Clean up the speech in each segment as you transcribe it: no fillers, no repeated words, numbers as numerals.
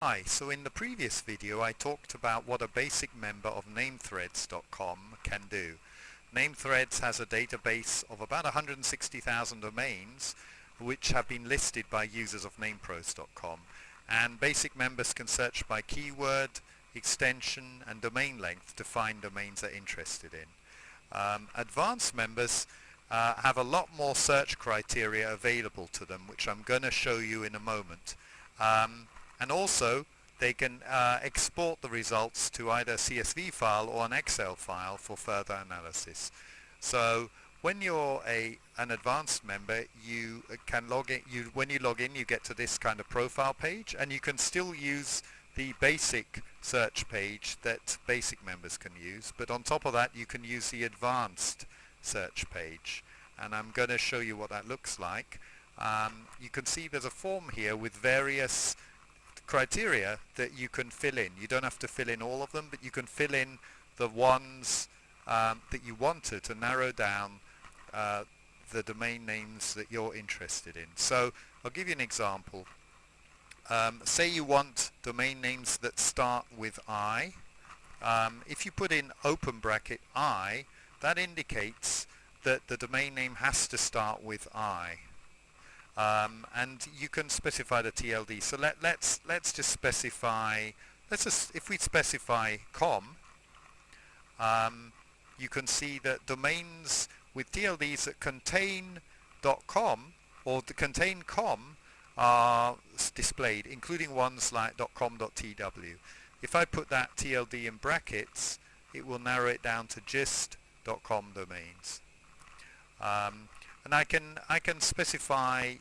Hi, so in the previous video I talked about what a basic member of NameThreads.com can do. NameThreads has a database of about 160,000 domains which have been listed by users of Namepros.com, and basic members can search by keyword, extension and domain length to find domains they're interested in. Advanced members have a lot more search criteria available to them, which I'm going to show you in a moment. And also they can export the results to either a CSV file or an Excel file for further analysis. So when you're an advanced member, you can log in. When you log in, you get to this kind of profile page, and you can still use the basic search page that basic members can use, but on top of that you can use the advanced search page, and I'm going to show you what that looks like. You can see there's a form here with various criteria that you can fill in. You don't have to fill in all of them, but you can fill in the ones that you wanted to narrow down the domain names that you're interested in. So I'll give you an example. Say you want domain names that start with I. If you put in open bracket I, that indicates that the domain name has to start with I. And you can specify the TLD. So let's just specify. If we specify com, you can see that domains with TLDs that contain .com or contain com are displayed, including ones like .com.tw. If I put that TLD in brackets, it will narrow it down to just .com domains. And I can specify,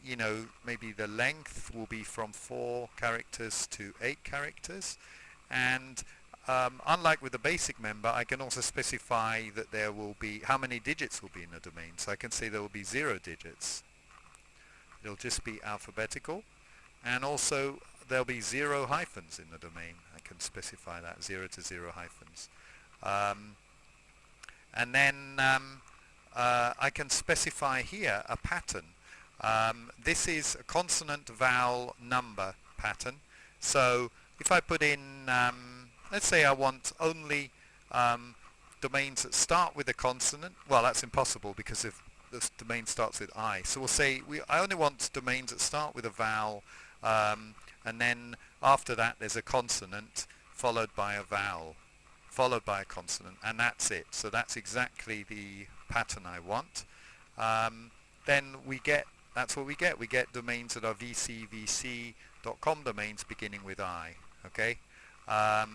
maybe the length will be from 4 characters to 8 characters, and unlike with the basic member, I can also specify that there will be how many digits will be in the domain. So I can say there will be 0 digits. It'll just be alphabetical, and also there'll be 0 hyphens in the domain. I can specify that 0 to 0 hyphens, and then I can specify here a pattern. This is a consonant vowel number pattern. So if I put in, let's say I want only domains that start with a consonant. Well, that's impossible because if this domain starts with I. So we'll say I only want domains that start with a vowel, and then after that there's a consonant followed by a vowel, followed by a consonant, and that's it. So that's exactly the pattern I want. Then that's what we get. We get domains that are CVCVC.com domains beginning with I. Okay. I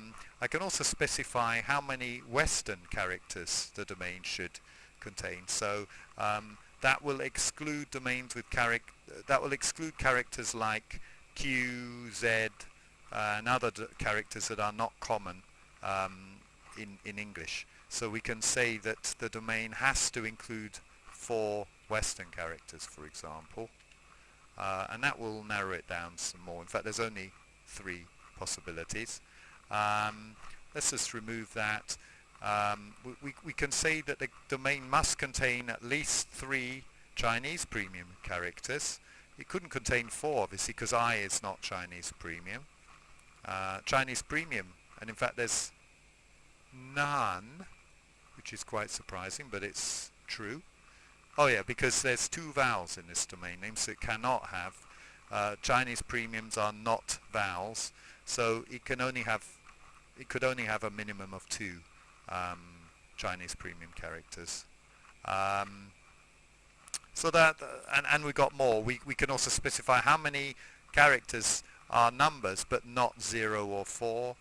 can also specify how many Western characters the domain should contain. So that will exclude domains with characters like Q, Z, and other characters that are not common in English. So we can say that the domain has to include 4 Western characters, for example, and that will narrow it down some more. In fact, there's only 3 possibilities. Let's just remove that. We can say that the domain must contain at least 3 Chinese premium characters. It couldn't contain 4, obviously, because I is not Chinese premium. Chinese premium, and in fact there's none, which is quite surprising, but it's true. Oh yeah, because there's 2 vowels in this domain name, so it cannot have Chinese premiums are not vowels, so it could only have a minimum of 2 Chinese premium characters. So that and we got more. We can also specify how many characters are numbers but not 0 or 4.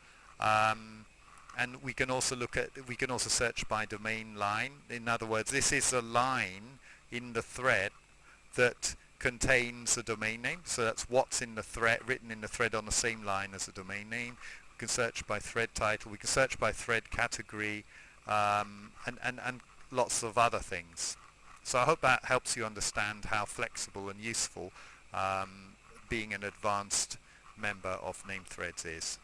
And we can also search by domain line. In other words, this is a line in the thread that contains the domain name. So that's what's in the thread, written in the thread on the same line as the domain name. We can search by thread title. We can search by thread category, and lots of other things. So I hope that helps you understand how flexible and useful being an advanced member of NameThreads is.